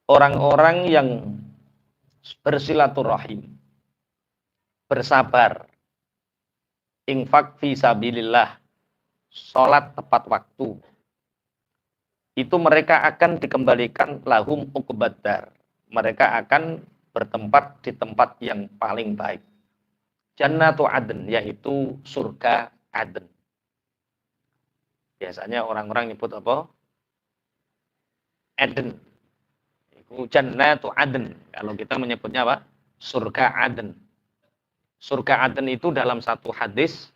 orang-orang yang bersilaturahim, bersabar, infak fi sabilillah, sholat tepat waktu, itu mereka akan dikembalikan lahum uqbaddar. Mereka akan bertempat di tempat yang paling baik. Jannatu Adn, yaitu surga Adn. Biasanya orang-orang nyebut apa? Adn. Itu Jannatu Adn. Kalau kita menyebutnya apa? Surga Adn. Surga Adn itu dalam satu hadis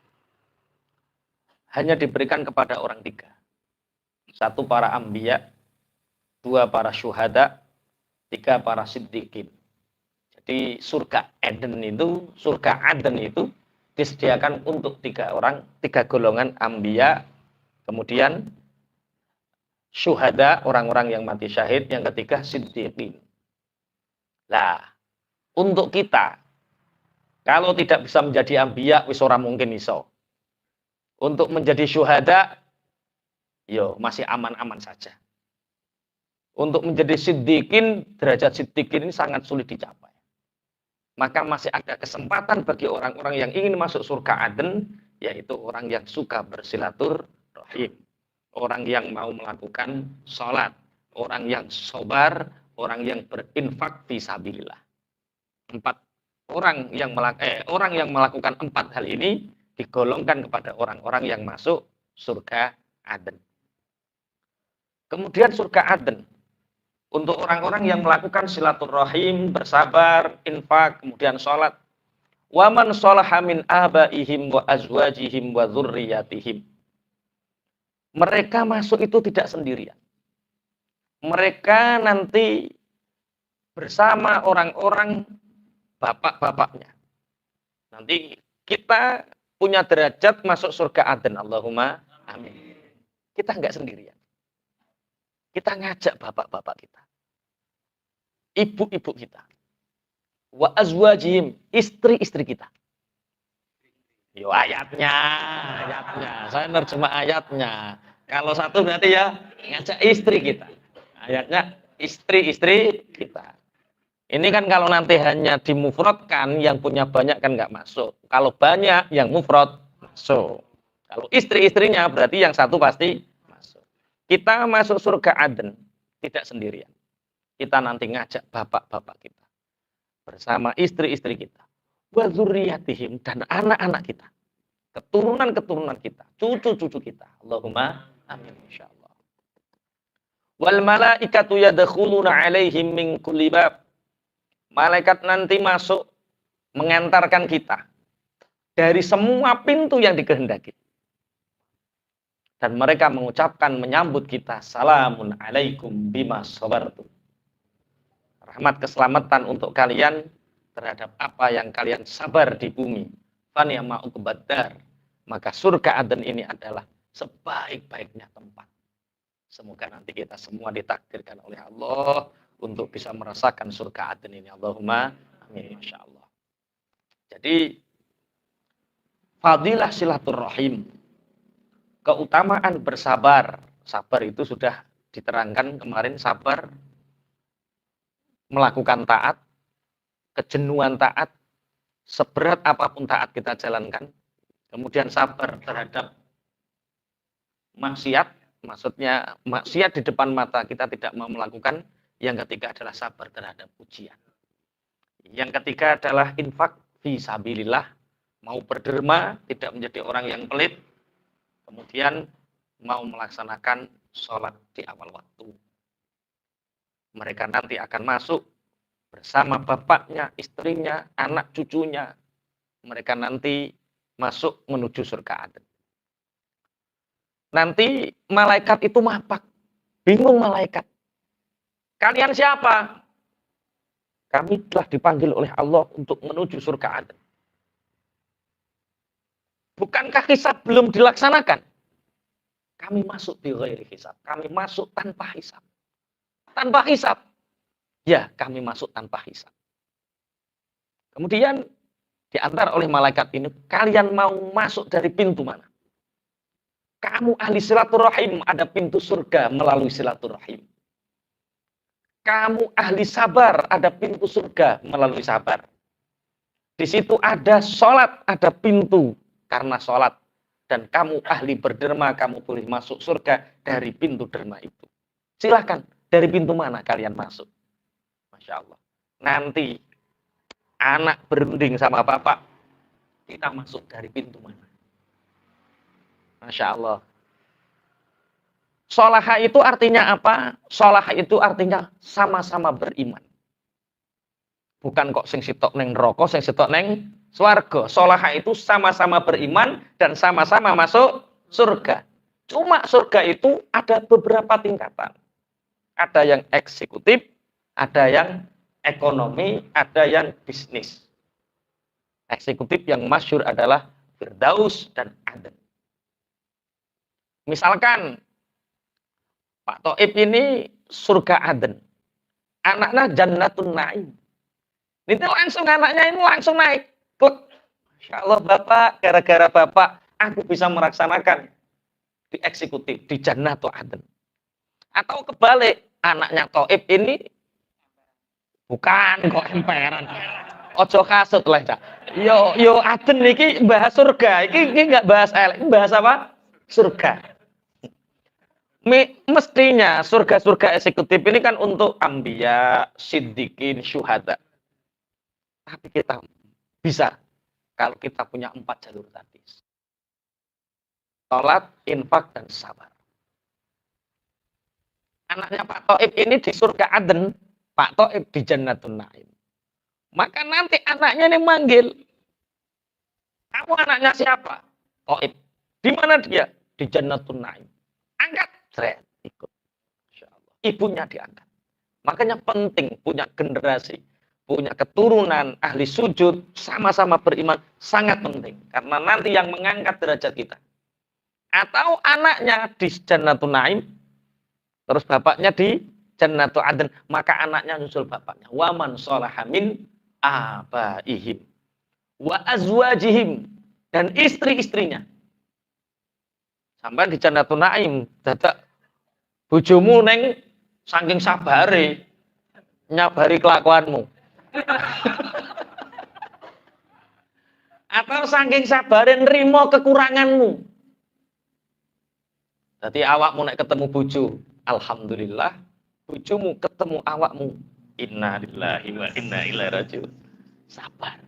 hanya diberikan kepada orang tiga. Satu para anbiya, dua para syuhada, tiga para siddiqin. Jadi surga Eden itu, surga Aden itu disediakan untuk tiga orang, tiga golongan anbiya, kemudian syuhada, orang-orang yang mati syahid, yang ketiga siddiqin. Nah, untuk kita, kalau tidak bisa menjadi anbiya, wis ora mungkin iso. Untuk menjadi syuhada, yo masih aman-aman saja. Untuk menjadi siddiqin, derajat siddiqin ini sangat sulit dicapai. Maka masih ada kesempatan bagi orang-orang yang ingin masuk surga Aden, yaitu orang yang suka bersilaturahim, orang yang mau melakukan sholat, orang yang sabar, orang yang berinfak fisabilillah. Orang yang melakukan empat hal ini digolongkan kepada orang-orang yang masuk surga Aden. Kemudian surga Aden untuk orang-orang yang melakukan silaturahim, bersabar, infak, kemudian sholat. Waman sholaha min abaihim wa azwajihim wa dzurriyyatihim. Mereka masuk itu tidak sendirian. Mereka nanti bersama orang-orang bapak-bapaknya. Nanti kita punya derajat masuk surga Aden. Allahumma amin. Kita enggak sendirian. Kita ngajak bapak-bapak kita, ibu-ibu kita, wa azwajihim, istri-istri kita. Yo ayatnya. Saya nerjemah ayatnya. Kalau satu berarti ya ngajak istri kita. Ayatnya istri-istri kita. Ini kan kalau nanti hanya dimufradkan, yang punya banyak kan nggak masuk. Kalau banyak yang mufrad masuk. Kalau istri-istrinya berarti yang satu pasti. Kita masuk surga Aden tidak sendirian. Kita nanti ngajak bapak-bapak kita bersama istri-istri kita, wa dzurriyyatihim, dan anak-anak kita, keturunan-keturunan kita, cucu-cucu kita. Allahumma amin insyaallah. Wal malaikatu yadkhuluna 'alaihim min kulli bab. Malaikat nanti masuk mengantarkan kita dari semua pintu yang dikehendaki. Dan mereka mengucapkan, menyambut kita, salamun alaikum bima sabartum. Rahmat keselamatan untuk kalian terhadap apa yang kalian sabar di bumi. Faniyama uqbaddar. Maka surga Aden ini adalah sebaik-baiknya tempat. Semoga nanti kita semua ditakdirkan oleh Allah untuk bisa merasakan surga Aden ini. Allahumma amin insyaallah. Jadi fadilah silaturahim, keutamaan bersabar. Sabar itu sudah diterangkan kemarin, sabar melakukan taat, kejenuhan taat, seberat apapun taat kita jalankan. Kemudian sabar terhadap maksiat, maksudnya maksiat di depan mata kita tidak mau melakukan. Yang ketiga adalah sabar terhadap ujian. Yang ketiga adalah infak fi sabilillah, mau berderma, tidak menjadi orang yang pelit. Kemudian mau melaksanakan sholat di awal waktu. Mereka nanti akan masuk bersama bapaknya, istrinya, anak cucunya. Mereka nanti masuk menuju surga Aden. Nanti malaikat itu mapak. Bingung malaikat. Kalian siapa? Kami telah dipanggil oleh Allah untuk menuju surga Aden. Bukankah hisab belum dilaksanakan? Kami masuk di ghairi hisab. Kami masuk tanpa hisab. Tanpa hisab. Ya, kami masuk tanpa hisab. Kemudian diantar oleh malaikat ini, kalian mau masuk dari pintu mana? Kamu ahli silaturahim, ada pintu surga melalui silaturahim. Kamu ahli sabar, ada pintu surga melalui sabar. Di situ ada sholat, ada pintu karena sholat. Dan kamu ahli berderma, kamu boleh masuk surga dari pintu derma itu. Silahkan, dari pintu mana kalian masuk? Masya Allah. Nanti anak berunding sama bapak, kita masuk dari pintu mana? Masya Allah. Sholaha itu artinya apa? Sholaha itu artinya sama-sama beriman. Bukan kok sing sitok neng neraka, sing sitok neng swarga. Sholaha itu sama-sama beriman dan sama-sama masuk surga. Cuma surga itu ada beberapa tingkatan. Ada yang eksekutif, ada yang ekonomi, ada yang bisnis. Eksekutif yang masyhur adalah Firdaus dan Aden. Misalkan Pak Toib ini surga Aden. Anaknya Jannatun Naim. Itu langsung anaknya ini langsung naik. Masya Allah Bapak, gara-gara Bapak, aku bisa melaksanakan di eksekutif, di Jannatul Aden. Atau kebalik, anaknya Toib ini bukan kok emperan. Ojo kasut lah, Cak. Yo Aden iki bahas surga, iki enggak bahas elek, bahas apa? Surga. Mestinya surga-surga eksekutif ini kan untuk anbiya, siddiqin, syuhada. Tapi kita bisa kalau kita punya 4 jalur tadi. Salat, infak, dan sabar. Anaknya Pak Toib ini di surga Aden, Pak Toib di Jannatun Naim. Maka nanti anaknya ini manggil, kamu anaknya siapa? Toib. Di mana dia? Di Jannatun Naim. Angkat, seret, ikut. Ibunya diangkat. Makanya penting punya generasi, punya keturunan ahli sujud, sama-sama beriman, sangat penting. Karena nanti yang mengangkat derajat kita. Atau anaknya di Jannatun Naim, terus bapaknya di Jannatul Aden, maka anaknya nyusul bapaknya. Waman sholaha min abaihim wa azwajihim, dan istri-istrinya. Sampai di Jannatul Naim, dadak bojomu neng saking sabare nyabari kelakuanmu. Atau saking sabare nrimo kekuranganmu. Jadi awakmu nek ketemu bojo, alhamdulillah, bojomu ketemu awakmu, inna lillahi wa inna ilaihi rajiun. Sabar.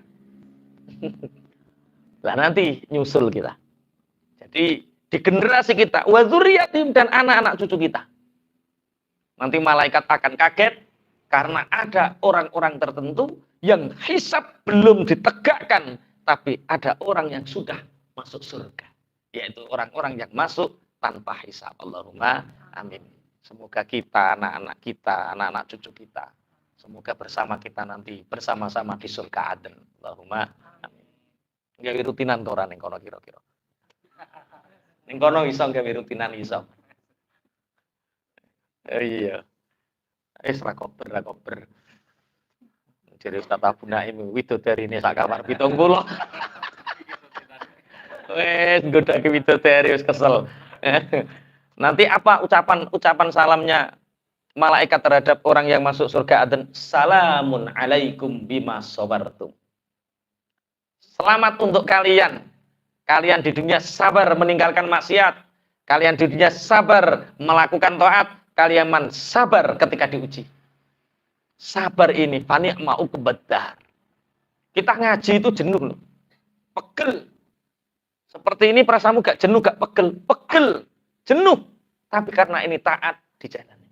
Lah nanti nyusul kita. Jadi di generasi kita, wa dzurriyyatim, dan anak-anak cucu kita. Nanti malaikat akan kaget karena ada orang-orang tertentu yang hisab belum ditegakkan, tapi ada orang yang sudah masuk surga, yaitu orang-orang yang masuk tanpa hisab. Allahumma amin. Semoga kita, anak-anak cucu kita, semoga bersama kita nanti bersama-sama di surga Aden. Allahumma amin. Gawe rutinan to ora ning kono kira-kira. Ning kono iso gawe rutinan iso. Oh iya. Ra kober. Jadi Ustaz Abu Naim widodarine sak kamar 70. Wes godake widodari wis kesel. Nanti apa ucapan salamnya malaikat terhadap orang yang masuk surga Aden? Salamun alaikum bima sabartum. Selamat untuk kalian. Kalian di dunia sabar meninggalkan maksiat. Kalian di dunia sabar melakukan taat. Kalian sabar ketika diuji. Sabar ini fani' mau kebedar. Kita ngaji itu jenuh loh. Pegel. Seperti ini perasaanmu gak jenuh, gak pegel. Pegel. Jenuh. Tapi karena ini taat dijalani.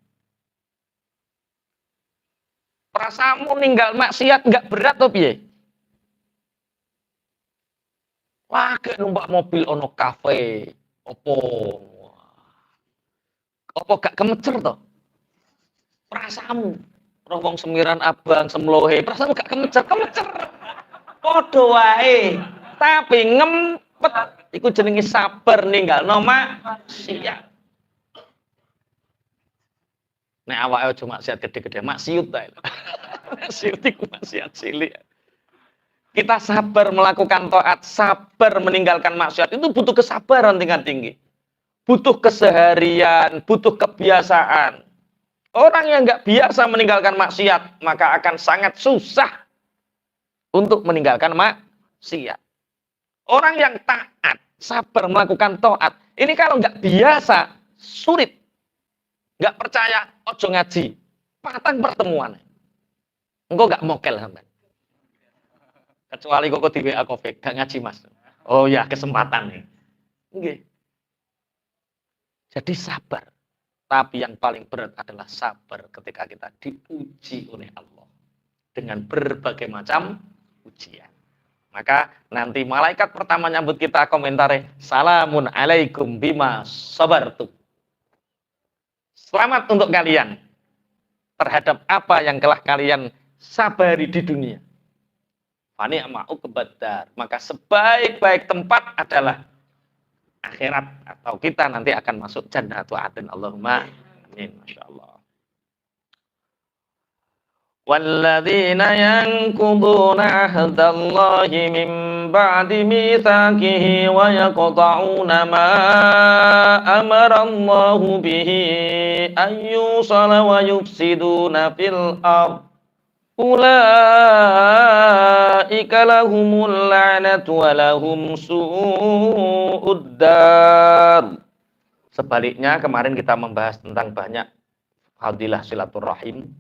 Perasaanmu ninggal maksiat gak berat toh piye? Wah, gak numpak mobil ono kafe. Opo gak kemecer toh? Perasaanmu. Wong semiran abang, semlohe. Perasaanmu gak kemecer. Podo wae. Tapi ngempet. Iku jenenge sabar ninggal no maksiat. Nek awake aja maksiat gede-gede, maksiut ta. Maksiut iku maksiat cilik. Kita sabar melakukan taat, sabar meninggalkan maksiat, itu butuh kesabaran tingkat tinggi. Butuh keseharian, butuh kebiasaan. Orang yang nggak biasa meninggalkan maksiat, maka akan sangat susah untuk meninggalkan maksiat. Orang yang taat, sabar melakukan taat, ini kalau nggak biasa, sulit. Nggak percaya, ojo ngaji. Patang pertemuan. Engkau nggak mokel sampai. Kecuali kok di WA Covid, nggak ngaji mas. Oh ya, kesempatan nih. Oke. Jadi sabar. Tapi yang paling berat adalah sabar ketika kita diuji oleh Allah. Dengan berbagai macam ujian. Maka nanti malaikat pertama nyambut kita komentarnya, salamun alaikum bima sabartu. Selamat untuk kalian terhadap apa yang telah kalian sabari di dunia. Fani ama'u kebadar. Maka sebaik-baik tempat adalah akhirat, atau kita nanti akan masuk jannatu adn. Allahumma amin. Masya Allah. وَالَّذِينَ يَنْقُضُونَ عَهْدَ اللَّهِ مِنْ بَعْدِ مِيثَاقِهِ وَيَقْطَعُونَ مَا أَمَرَ اللَّهُ بِهِ أَنْ يُوصَلَ وَيُفْسِدُونَ فِي الْأَرْضِ أُولَئِكَ لَهُمُ اللَّعْنَةُ وَلَهُمْ سُوءُ الدَّارِ. Sebaliknya, kemarin kita membahas tentang banyak fadilah silaturahim.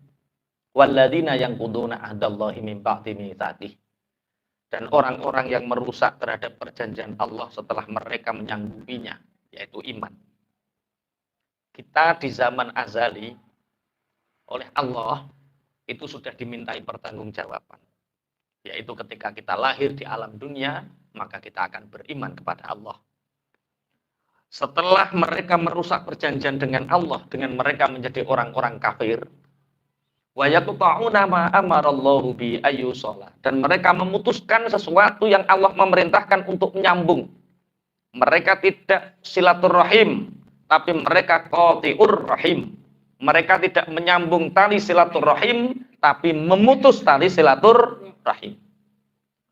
Walladzina yanquduna ahdallahi min ba'di mitsaqih. Dan orang-orang yang merusak terhadap perjanjian Allah setelah mereka menyanggupinya, yaitu iman. Kita di zaman azali oleh Allah itu sudah dimintai pertanggungjawaban. Yaitu ketika kita lahir di alam dunia, maka kita akan beriman kepada Allah. Setelah mereka merusak perjanjian dengan Allah, dengan mereka menjadi orang-orang kafir, wa yaqta'una ma amarallahu bi ayyusala, dan mereka memutuskan sesuatu yang Allah memerintahkan untuk menyambung. Mereka tidak silaturahim, tapi mereka qati'ur rahim. Mereka tidak menyambung tali silaturahim, tapi memutus tali silaturahim.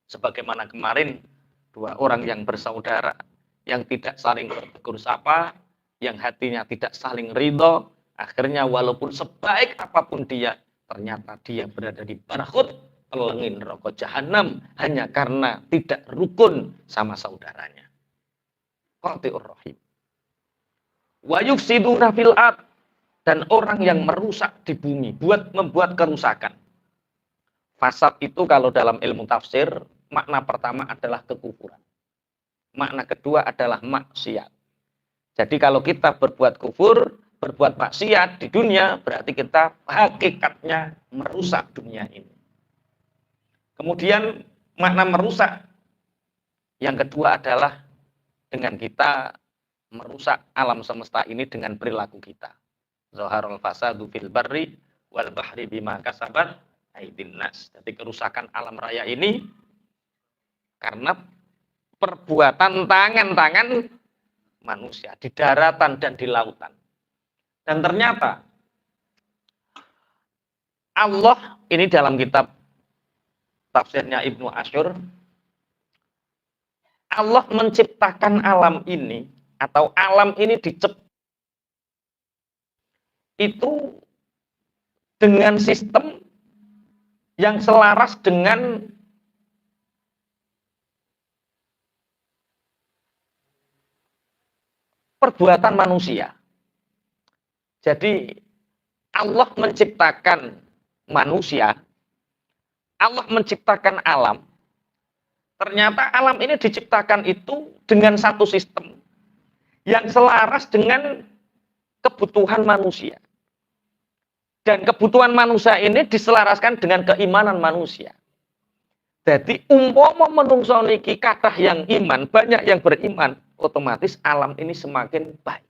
Sebagaimana kemarin dua orang yang bersaudara yang tidak saling bertegur sapa, yang hatinya tidak saling ridho, akhirnya walaupun sebaik apapun dia, ternyata dia berada di barkhut, pelengin rokok jahanam, hanya karena tidak rukun sama saudaranya. Qati'ur rahim. Wa yufsiduna fil ard, dan orang yang merusak di bumi, membuat kerusakan. Fasad itu kalau dalam ilmu tafsir, makna pertama adalah kekufuran. Makna kedua adalah maksiat. Jadi kalau kita berbuat kufur, berbuat maksiat di dunia, berarti kita hakikatnya merusak dunia ini. Kemudian makna merusak yang kedua adalah dengan kita merusak alam semesta ini dengan perilaku kita. Zaharul fasadu fil barri wal bahri bima kasabat aydin nas. Jadi kerusakan alam raya ini karena perbuatan tangan-tangan manusia di daratan dan di lautan. Dan ternyata Allah ini dalam kitab tafsirnya Ibnu Asyur, Allah menciptakan alam ini atau alam ini diciptakan itu dengan sistem yang selaras dengan perbuatan manusia. Jadi Allah menciptakan manusia, Allah menciptakan alam. Ternyata alam ini diciptakan itu dengan satu sistem yang selaras dengan kebutuhan manusia. Dan kebutuhan manusia ini diselaraskan dengan keimanan manusia. Jadi umpama menungso niki kathah yang iman, banyak yang beriman, otomatis alam ini semakin baik.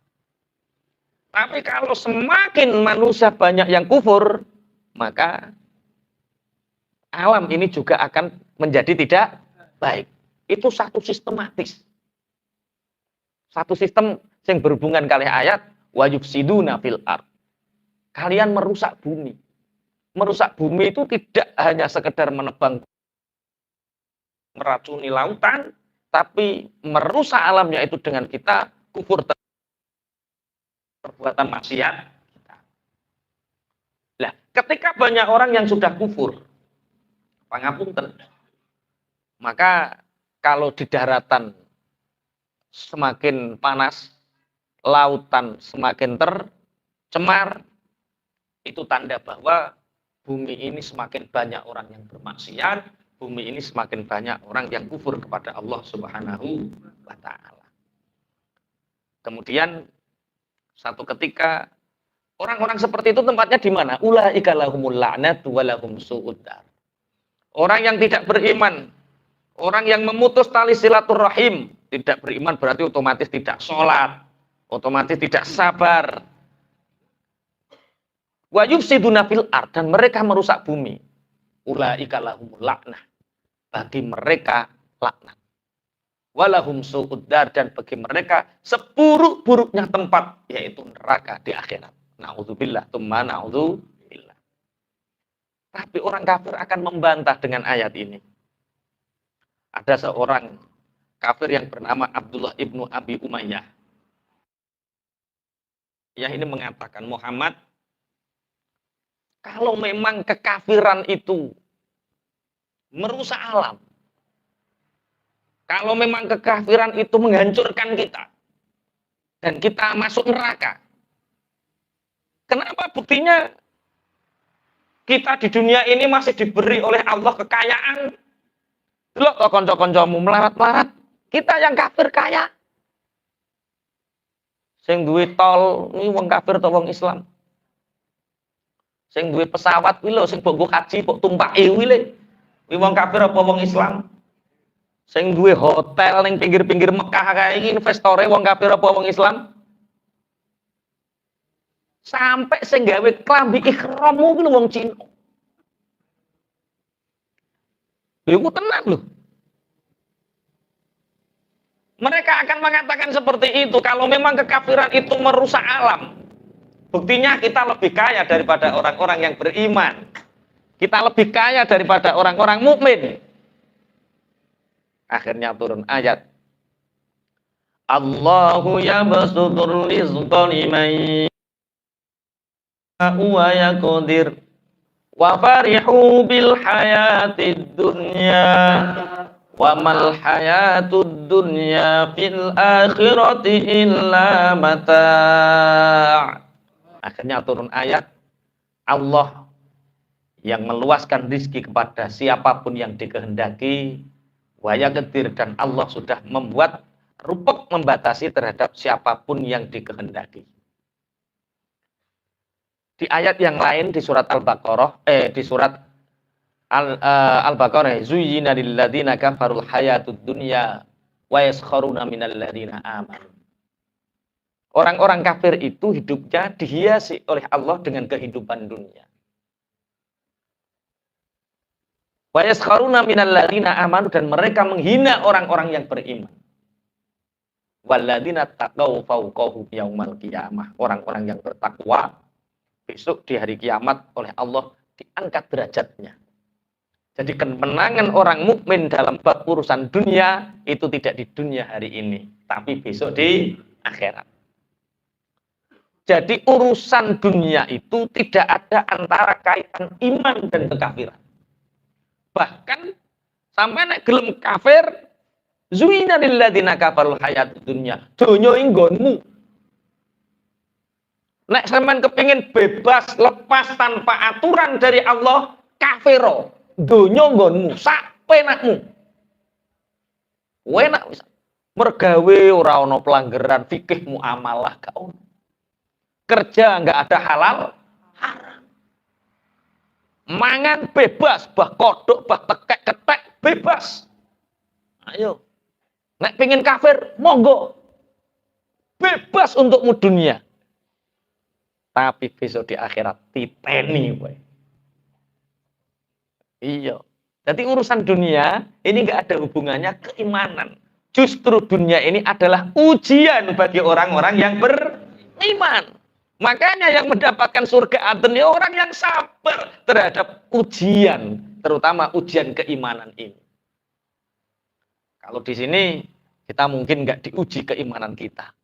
Tapi kalau semakin manusia banyak yang kufur, maka alam ini juga akan menjadi tidak baik. Itu satu sistematis. Satu sistem yang berhubungan kali ayat wa yufsiduna fil ard. Kalian merusak bumi. Merusak bumi itu tidak hanya sekedar menebang, meracuni lautan, tapi merusak alamnya itu dengan kita kufur perbuatan maksiat kita. Ketika banyak orang yang sudah kufur, pangapunten, maka kalau di daratan semakin panas, lautan semakin tercemar, itu tanda bahwa bumi ini semakin banyak orang yang bermaksiat, bumi ini semakin banyak orang yang kufur kepada Allah Subhanahu wa taala. Kemudian satu ketika orang-orang seperti itu tempatnya di mana? Ulaika lahumul la'natu wa lahum su'ud dar. Orang yang tidak beriman, orang yang memutus tali silaturahim, tidak beriman berarti otomatis tidak sholat, otomatis tidak sabar. Wa yufsiduna fil ard, dan mereka merusak bumi. Ulaika lahumul la'nah. Bagi mereka laknat. Walahum su'ud dar, dan bagi mereka seburuk-buruknya tempat, yaitu neraka di akhirat. Na'udzubillah, tumma na'udzubillah. Tapi orang kafir akan membantah dengan ayat ini. Ada seorang kafir yang bernama Abdullah ibnu Abi Umayyah. Yang ini mengatakan, Muhammad, kalau memang kekafiran itu merusak alam, kalau memang kekafiran itu menghancurkan kita, dan kita masuk neraka, kenapa buktinya kita di dunia ini masih diberi oleh Allah kekayaan? Delok kok kanca-kancamu melarat-melarat, kita yang kafir kaya. Sing duwe tol ini wong kafir atau wong Islam? Sing duwe pesawat kuwi lho sing mbok haji mbok tumpaki kuwi lho. Kuwi wong kafir apa wong Islam? Sing duwe hotel ning pinggir-pinggir Mekah kae iki investore wong kafir apa wong Islam? Sampai sing gawe klambi ihrammu kuwi wong Cina. Lha iku tenan lho. Mereka akan mengatakan seperti itu kalau memang kekafiran itu merusak alam. Buktinya kita lebih kaya daripada orang-orang yang beriman. Kita lebih kaya daripada orang-orang mukmin. Akhirnya turun ayat. Allahu yabsutur rizqa liman wa yaqdir wa farihu bil hayatid dunya wa mal hayatud dunya fil akhirati illa mata'. Akhirnya turun ayat, Allah yang meluaskan rizki kepada siapapun yang dikehendaki, wa yaqdir, dan Allah sudah membuat rupek membatasi terhadap siapapun yang dikehendaki. Di ayat yang lain di surat Al-Baqarah, di surat Al-Baqarah, zuyyina lil ladzina kafarul hayatud dunya wa yaskharuna minal ladzina amanu. Orang-orang kafir itu hidupnya dihiasi oleh Allah dengan kehidupan dunia. Wa yaskharuna minal ladzina amanu, dan mereka menghina orang-orang yang beriman. Walladzina taqaw fawqahum yaumal qiyamah. Orang-orang yang bertakwa besok di hari kiamat oleh Allah diangkat derajatnya. Jadi kemenangan orang mukmin dalam bab urusan dunia itu tidak di dunia hari ini, tapi besok di akhirat. Jadi urusan dunia itu tidak ada antara kaitan iman dan kekafiran. Bahkan sampai nek gelem kafir, zuina lil ladzina kafarul hayatud dunya. Donya inggonmu. Nek sampean kepingin bebas, lepas tanpa aturan dari Allah, kafiro. Donya nggonmu, sak penakmu. Enak wis. Mergawe ora ana pelanggaran fikih muamalah gak ono. Kerja nggak ada halal, haram. Mangan bebas, bah kodok, bah tekek, ketek, bebas. Ayo. Nek pengen kafir, monggo. Bebas untukmu dunia. Tapi besok di akhirat titeni kowe. Iya. Jadi urusan dunia ini nggak ada hubungannya keimanan. Justru dunia ini adalah ujian bagi orang-orang yang beriman. Makanya yang mendapatkan surga adn orang yang sabar terhadap ujian, terutama ujian keimanan ini. Kalau di sini kita mungkin nggak diuji keimanan kita.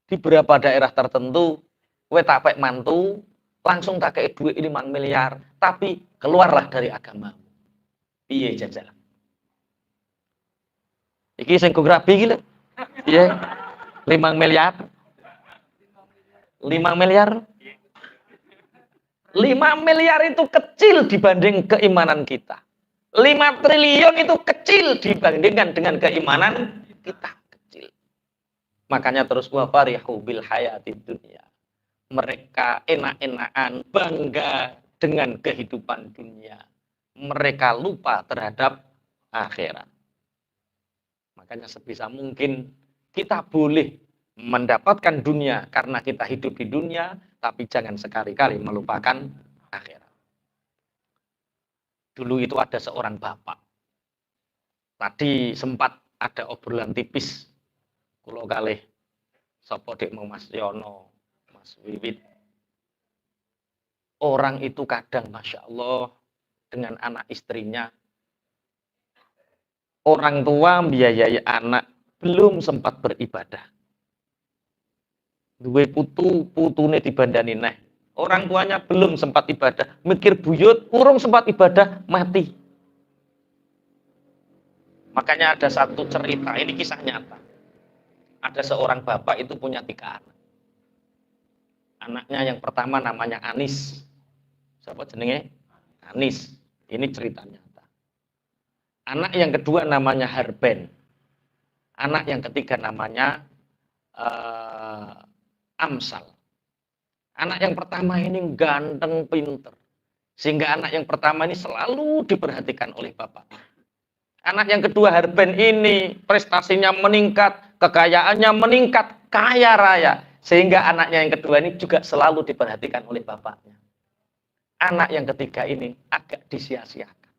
Di beberapa daerah tertentu, kowe tak pek mantu, langsung tak kayak duit 5 miliar, tapi keluarlah dari agamamu. Piye jajal? Iki sing grabi iki lho. Piye? 5 miliar. 5 miliar. 5 miliar itu kecil dibanding keimanan kita. 5 triliun itu kecil dibandingkan dengan keimanan kita. Kecil. Makanya terus wafarihu bil hayatid dunya. Mereka enak-enakan, bangga dengan kehidupan dunia. Mereka lupa terhadap akhirat. Makanya sebisa mungkin kita boleh mendapatkan dunia karena kita hidup di dunia, tapi jangan sekali-kali melupakan akhirat. Dulu itu ada seorang bapak. Tadi sempat ada obrolan tipis. Kulo kalih sapa dik mau Mas Yono, Mas Wiwit. Orang itu kadang Masya Allah dengan anak istrinya. Orang tua biayai anak belum sempat beribadah. Duwe putune dibandani neh. Orang tuanya belum sempat ibadah. Mikir buyut, urung sempat ibadah, mati. Makanya ada satu cerita, ini kisah nyata. Ada seorang bapak itu punya 3 anak. Anaknya yang pertama namanya Anis. Siapa jenenge? Anis. Ini cerita nyata. Anak yang kedua namanya Harben. Anak yang ketiga namanya Amsal. Anak yang pertama ini ganteng, pinter. Sehingga anak yang pertama ini selalu diperhatikan oleh bapaknya. Anak yang kedua Harben ini prestasinya meningkat, kekayaannya meningkat, kaya raya. Sehingga anaknya yang kedua ini juga selalu diperhatikan oleh bapaknya. Anak yang ketiga ini agak disia-siakan.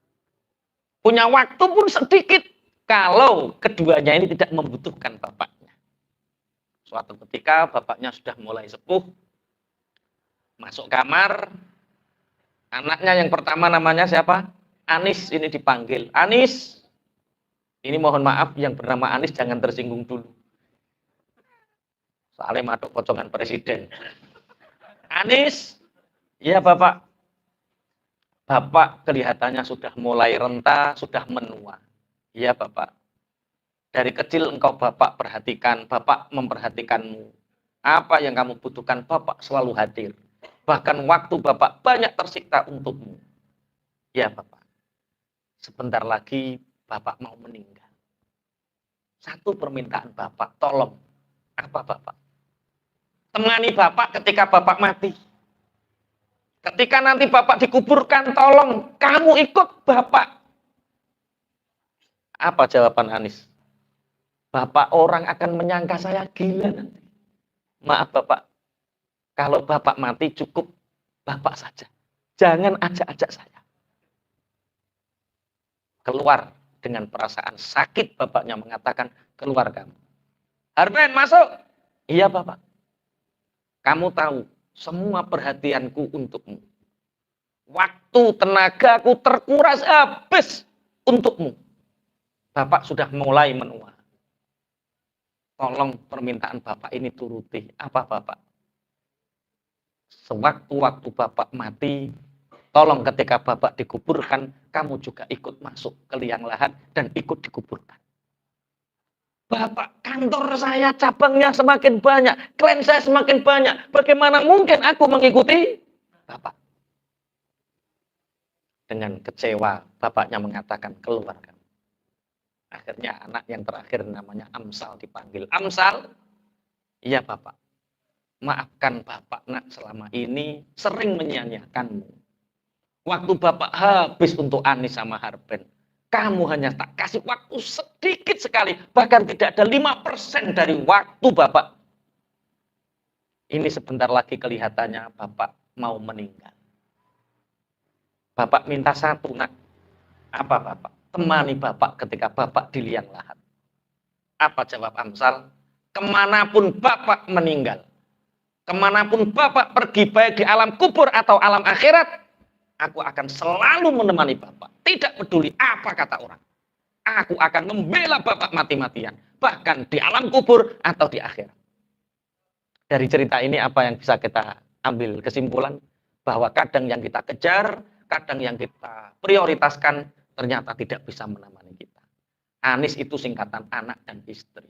Punya waktu pun sedikit kalau keduanya ini tidak membutuhkan bapaknya. Suatu ketika bapaknya sudah mulai sepuh, masuk kamar, anaknya yang pertama namanya siapa? Anis ini dipanggil. Anis, ini mohon maaf yang bernama Anis jangan tersinggung dulu. Soalnya madok pocongan presiden. Anis, iya bapak. Bapak kelihatannya sudah mulai renta, sudah menua. Iya bapak. Dari kecil engkau bapak perhatikan, bapak memperhatikanmu. Apa yang kamu butuhkan, bapak selalu hadir. Bahkan waktu bapak banyak tersiksa untukmu. Ya bapak. Sebentar lagi bapak mau meninggal. Satu permintaan bapak, tolong. Apa bapak? Temani bapak ketika bapak mati. Ketika nanti bapak dikuburkan, tolong kamu ikut bapak. Apa jawaban Anis? Bapak orang akan menyangka saya gila nanti. Maaf bapak, kalau bapak mati cukup bapak saja. Jangan ajak-ajak saya. Keluar dengan perasaan sakit bapaknya mengatakan, keluar kamu. Harben masuk. Iya bapak. Kamu tahu, semua perhatianku untukmu. Waktu, tenagaku terkuras habis untukmu. Bapak sudah mulai menua. Tolong permintaan bapak ini turuti. Apa bapak? Sewaktu-waktu bapak mati, tolong ketika bapak dikuburkan, kamu juga ikut masuk ke liang lahat dan ikut dikuburkan. Bapak, kantor saya cabangnya semakin banyak, klien saya semakin banyak. Bagaimana mungkin aku mengikuti bapak? Dengan kecewa, bapaknya mengatakan, keluar kamu. Akhirnya anak yang terakhir namanya Amsal dipanggil. Amsal, iya bapak. Maafkan bapak nak selama ini sering menyia-nyiakanmu. Waktu bapak habis untuk Anis sama Harben. Kamu hanya tak kasih waktu sedikit sekali. Bahkan tidak ada 5% dari waktu bapak. Ini sebentar lagi kelihatannya bapak mau meninggal. Bapak minta satu nak. Apa bapak? Temani bapak ketika bapak di liang lahat. Apa jawab Amsal? Kemanapun bapak meninggal. Kemanapun bapak pergi baik di alam kubur atau alam akhirat. Aku akan selalu menemani bapak. Tidak peduli apa kata orang. Aku akan membela bapak mati-matian. Bahkan di alam kubur atau di akhirat. Dari cerita ini apa yang bisa kita ambil kesimpulan? bahwa kadang yang kita kejar, kadang yang kita prioritaskan ternyata tidak bisa menemani kita. Anis itu singkatan anak dan istri.